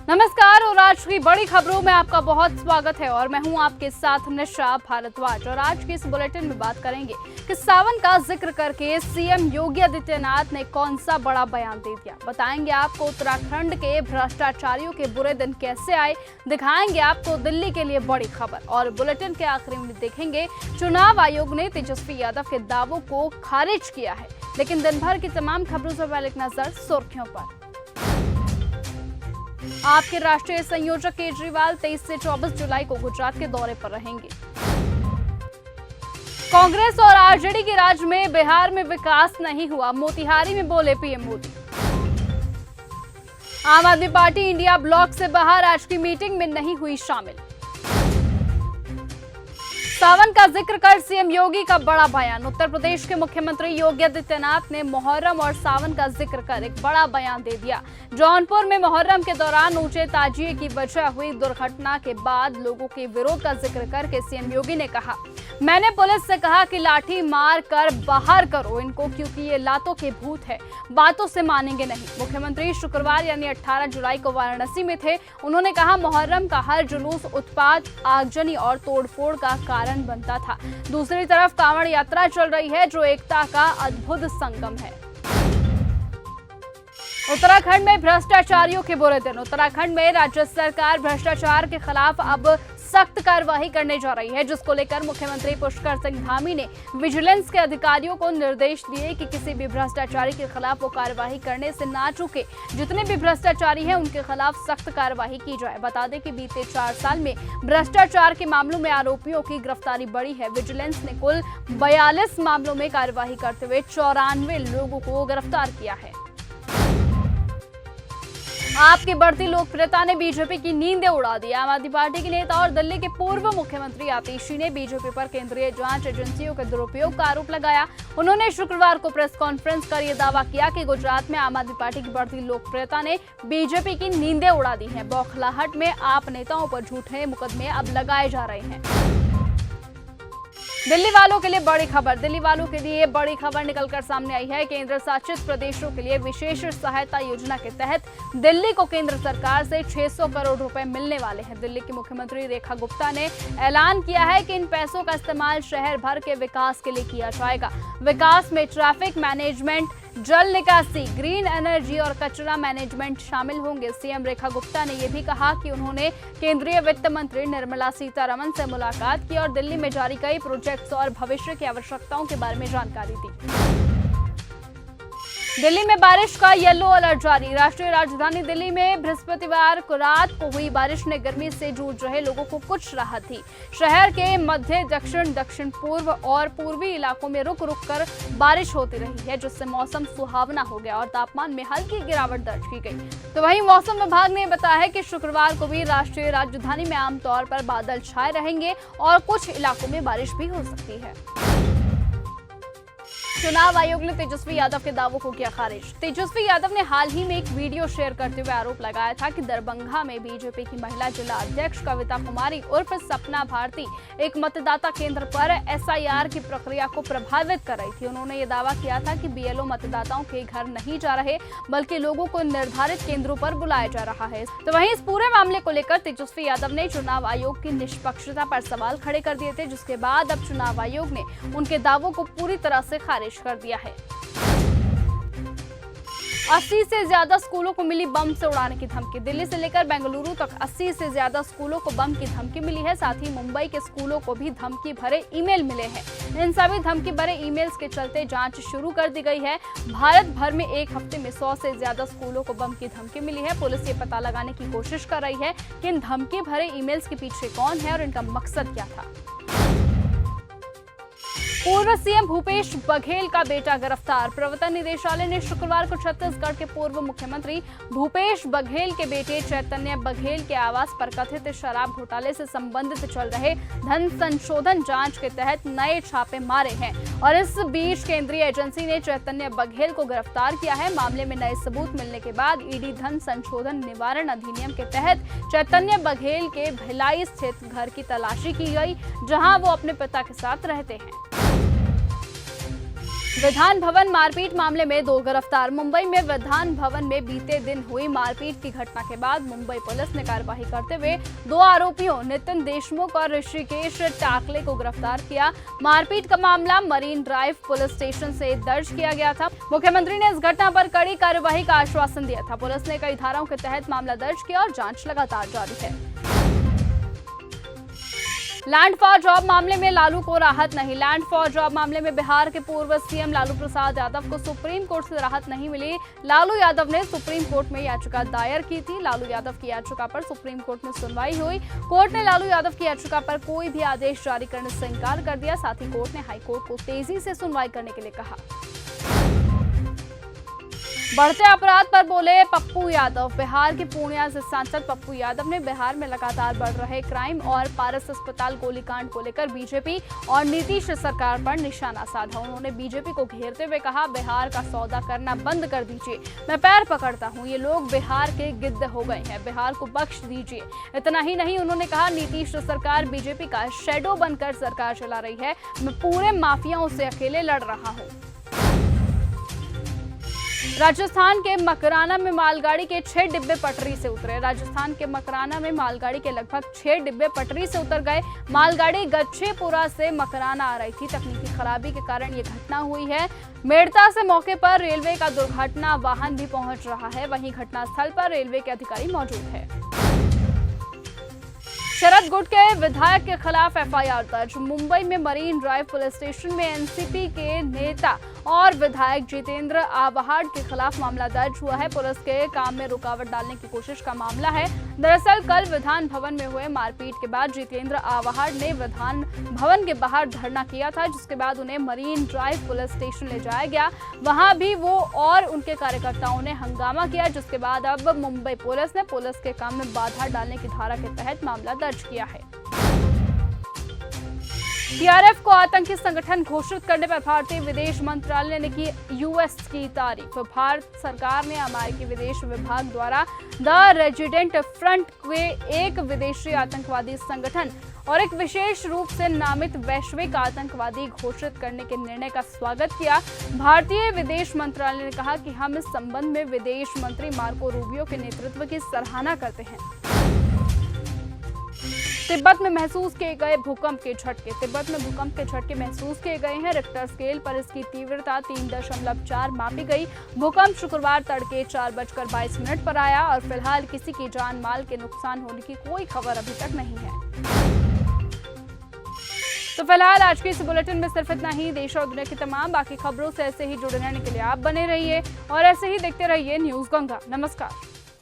नमस्कार और आज की बड़ी खबरों में आपका बहुत स्वागत है और मैं हूं आपके साथ निशा भारद्वाज। और आज के इस बुलेटिन में बात करेंगे कि सावन का जिक्र करके सीएम योगी आदित्यनाथ ने कौन सा बड़ा बयान दे दिया। बताएंगे आपको उत्तराखंड के भ्रष्टाचारियों के बुरे दिन कैसे आए, दिखाएंगे आपको दिल्ली के लिए बड़ी खबर और बुलेटिन के आखिरी में देखेंगे चुनाव आयोग ने तेजस्वी यादव के दावों को खारिज किया है। लेकिन दिन भर की तमाम खबरों से पहले एक नजर सुर्खियों पर। आपके राष्ट्रीय संयोजक केजरीवाल 23 से 24 जुलाई को गुजरात के दौरे पर रहेंगे। कांग्रेस और आरजेडी के राज में बिहार में विकास नहीं हुआ, मोतिहारी में बोले पीएम मोदी। आम आदमी पार्टी इंडिया ब्लॉक से बाहर आज की मीटिंग में नहीं हुई शामिल। सावन का जिक्र कर सीएम योगी का बड़ा बयान। उत्तर प्रदेश के मुख्यमंत्री योगी आदित्यनाथ ने मुहर्रम और सावन का जिक्र कर एक बड़ा बयान दे दिया। जौनपुर में मुहर्रम के दौरान ऊंचे ताजिए की वजह हुई दुर्घटना के बाद लोगों के विरोध का जिक्र करके सीएम योगी ने कहा, मैंने पुलिस से कहा कि लाठी मार कर बाहर करो इनको, क्योंकि ये लातों के भूत है, बातों से मानेंगे नहीं। मुख्यमंत्री शुक्रवार यानी 18 जुलाई को वाराणसी में थे। उन्होंने कहा, मुहर्रम का हर जुलूस उत्पात, आगजनी और तोड़फोड़ का कारण बनता था। दूसरी तरफ कांवड़ यात्रा चल रही है जो एकता का अद्भुत संगम है। उत्तराखंड में भ्रष्टाचारियों के बुरे दिन। उत्तराखंड में राज्य सरकार भ्रष्टाचार के खिलाफ अब सख्त कार्रवाई करने जा रही है, जिसको लेकर मुख्यमंत्री पुष्कर सिंह धामी ने विजिलेंस के अधिकारियों को निर्देश दिए कि किसी भी भ्रष्टाचारी के खिलाफ वो कार्रवाई करने से ना चूके। जितने भी भ्रष्टाचारी हैं उनके खिलाफ सख्त कार्रवाई की जाए। बता दें कि बीते 4 साल में भ्रष्टाचार के मामलों में आरोपियों की गिरफ्तारी बढ़ी है। विजिलेंस ने कुल 42 मामलों में कार्रवाई करते हुए 94 लोगों को गिरफ्तार किया है। आपकी बढ़ती लोकप्रियता ने बीजेपी की नींदें उड़ा दी। आम आदमी पार्टी के नेता और दिल्ली के पूर्व मुख्यमंत्री आतिशी ने बीजेपी पर केंद्रीय जांच एजेंसियों के दुरुपयोग का आरोप लगाया। उन्होंने शुक्रवार को प्रेस कॉन्फ्रेंस कर यह दावा किया कि गुजरात में आम आदमी पार्टी की बढ़ती लोकप्रियता ने बीजेपी की नींदें उड़ा दी हैं। बौखलाहट में आप नेताओं पर झूठे मुकदमे अब लगाए जा रहे हैं। दिल्ली वालों के लिए बड़ी खबर। दिल्ली वालों के लिए बड़ी खबर निकलकर सामने आई है। केंद्र शासित प्रदेशों के लिए विशेष सहायता योजना के तहत दिल्ली को केंद्र सरकार से 600 करोड़ रुपए मिलने वाले हैं। दिल्ली की मुख्यमंत्री रेखा गुप्ता ने ऐलान किया है कि इन पैसों का इस्तेमाल शहर भर के विकास के लिए किया जाएगा। विकास में ट्रैफिक मैनेजमेंट, जल निकासी, ग्रीन एनर्जी और कचरा मैनेजमेंट शामिल होंगे। सीएम रेखा गुप्ता ने यह भी कहा कि उन्होंने केंद्रीय वित्त मंत्री निर्मला सीतारमण से मुलाकात की और दिल्ली में जारी कई प्रोजेक्ट्स और भविष्य की आवश्यकताओं के बारे में जानकारी दी। दिल्ली में बारिश का येलो अलर्ट जारी। राष्ट्रीय राजधानी दिल्ली में बृहस्पतिवार को रात को हुई बारिश ने गर्मी से जूझ रहे लोगों को कुछ राहत दी। शहर के मध्य, दक्षिण, दक्षिण पूर्व और पूर्वी इलाकों में रुक रुक कर बारिश होती रही है, जिससे मौसम सुहावना हो गया और तापमान में हल्की गिरावट दर्ज की गई। तो वहीं मौसम विभाग ने बताया है कि शुक्रवार को भी राष्ट्रीय राजधानी में आमतौर पर बादल छाए रहेंगे और कुछ इलाकों में बारिश भी हो सकती है। चुनाव आयोग ने तेजस्वी यादव के दावों को किया खारिज। तेजस्वी यादव ने हाल ही में एक वीडियो शेयर करते हुए आरोप लगाया था कि दरभंगा में बीजेपी की महिला जिला अध्यक्ष कविता कुमारी उर्फ सपना भारती एक मतदाता केंद्र पर एसआईआर की प्रक्रिया को प्रभावित कर रही थी। उन्होंने ये दावा किया था कि बीएलओ मतदाताओं के घर नहीं जा रहे, बल्कि लोगों को निर्धारित केंद्रों पर बुलाया जा रहा है। तो वहीं इस पूरे मामले को लेकर तेजस्वी यादव ने चुनाव आयोग की निष्पक्षता पर सवाल खड़े कर दिए थे, जिसके बाद अब चुनाव आयोग ने उनके दावों को पूरी तरह से खारिज कर दिया है। 80 से ज्यादा स्कूलों को मिली बम से उड़ाने की धमकी। दिल्ली से लेकर बेंगलुरु तक 80 से ज्यादा स्कूलों को बम की धमकी मिली है। साथ ही मुंबई के स्कूलों को भी धमकी भरे ईमेल मिले हैं। इन सभी धमकी भरे ईमेल्स के चलते जांच शुरू कर दी गई है। भारत भर में एक हफ्ते में 100 से ज्यादा स्कूलों को बम की धमकी मिली है। पुलिस ये पता लगाने की कोशिश कर रही है कि इन धमकी भरे ईमेल्स के पीछे कौन है और इनका मकसद क्या था। पूर्व सीएम भूपेश बघेल का बेटा गिरफ्तार। प्रवर्तन निदेशालय ने शुक्रवार को छत्तीसगढ़ के पूर्व मुख्यमंत्री भूपेश बघेल के बेटे चैतन्य बघेल के आवास पर कथित शराब घोटाले से संबंधित चल रहे धन संशोधन जांच के तहत नए छापे मारे हैं और इस बीच केंद्रीय एजेंसी ने चैतन्य बघेल को गिरफ्तार किया है। मामले में नए सबूत मिलने के बाद ईडी धन संशोधन निवारण अधिनियम के तहत चैतन्य बघेल के भिलाई स्थित घर की तलाशी की गई, जहां वो अपने पिता के साथ रहते हैं। विधान भवन मारपीट मामले में 2 गिरफ्तार। मुंबई में विधान भवन में बीते दिन हुई मारपीट की घटना के बाद मुंबई पुलिस ने कार्रवाई करते हुए 2 आरोपियों नितिन देशमुख और ऋषिकेश टाकले को गिरफ्तार किया। मारपीट का मामला मरीन ड्राइव पुलिस स्टेशन से दर्ज किया गया था। मुख्यमंत्री ने इस घटना पर कड़ी कार्रवाई का आश्वासन दिया था। पुलिस ने कई धाराओं के तहत मामला दर्ज किया और जांच लगातार जारी है। लैंड फॉर जॉब मामले में लालू को राहत नहीं। लैंड फॉर जॉब मामले में बिहार के पूर्व सीएम लालू प्रसाद यादव को सुप्रीम कोर्ट से राहत नहीं मिली। लालू यादव ने सुप्रीम कोर्ट में याचिका दायर की थी। लालू यादव की याचिका पर सुप्रीम कोर्ट में सुनवाई हुई। कोर्ट ने लालू यादव की याचिका पर कोई भी आदेश जारी करने से इंकार कर दिया। साथ ही कोर्ट ने हाईकोर्ट को तेजी से सुनवाई करने के लिए कहा। बढ़ते अपराध पर बोले पप्पू यादव। बिहार के पूर्णिया से सांसद पप्पू यादव ने बिहार में लगातार बढ़ रहे क्राइम और पारस अस्पताल गोलीकांड को लेकर बीजेपी और नीतीश सरकार पर निशाना साधा। उन्होंने बीजेपी को घेरते हुए कहा, बिहार का सौदा करना बंद कर दीजिए, मैं पैर पकड़ता हूं, ये लोग बिहार के गिद्ध हो गए हैं, बिहार को बख्श दीजिए। इतना ही नहीं, उन्होंने कहा, नीतीश सरकार बीजेपी का शैडो बनकर सरकार चला रही है, मैं पूरे माफियाओं से अकेले लड़ रहा हूं। राजस्थान के मकराना में मालगाड़ी के 6 डिब्बे पटरी से उतरे। राजस्थान के मकराना में मालगाड़ी के लगभग 6 डिब्बे पटरी से उतर गए। मालगाड़ी गच्छेपुरा से मकराना आ रही थी। तकनीकी खराबी के कारण ये घटना हुई है। मेड़ता से मौके पर रेलवे का दुर्घटना वाहन भी पहुंच रहा है। वहीं घटनास्थल पर रेलवे के अधिकारी मौजूद है। शरद गुट के विधायक के खिलाफ एफआईआर दर्ज। मुंबई में मरीन ड्राइव पुलिस स्टेशन में एनसीपी के नेता और विधायक जितेंद्र आवाहड़ के खिलाफ मामला दर्ज हुआ है। पुलिस के काम में रुकावट डालने की कोशिश का मामला है। दरअसल कल विधान भवन में हुए मारपीट के बाद जितेंद्र आवाहड़ ने विधान भवन के बाहर धरना किया था, जिसके बाद उन्हें मरीन ड्राइव पुलिस स्टेशन ले जाया गया। वहां भी वो और उनके कार्यकर्ताओं ने हंगामा किया, जिसके बाद अब मुंबई पुलिस ने पुलिस के काम में बाधा डालने की धारा के तहत मामला दर्ज किया है। टीआरएफ को आतंकी संगठन घोषित करने पर भारतीय विदेश मंत्रालय ने की यूएस की तारीफ। भारत सरकार ने अमेरिकी विदेश विभाग द्वारा द रेजिडेंट फ्रंट के एक विदेशी आतंकवादी संगठन और एक विशेष रूप से नामित वैश्विक आतंकवादी घोषित करने के निर्णय का स्वागत किया। भारतीय विदेश मंत्रालय ने कहा कि हम इस संबंध में विदेश मंत्री मार्को रूबियो के नेतृत्व की सराहना करते हैं। तिब्बत में महसूस किए गए भूकंप के झटके। तिब्बत में भूकंप के झटके महसूस किए गए हैं। रिक्टर स्केल पर इसकी तीव्रता 3.4 मापी गई। भूकंप शुक्रवार तड़के 4:22 पर आया और फिलहाल किसी की जान माल के नुकसान होने की कोई खबर अभी तक नहीं है। तो फिलहाल आज के इस बुलेटिन में सिर्फ इतना ही। देश और दुनिया की तमाम बाकी खबरों से ऐसे ही जुड़े रहने के लिए आप बने रहिए और ऐसे ही देखते रहिए न्यूज़ गंगा। नमस्कार।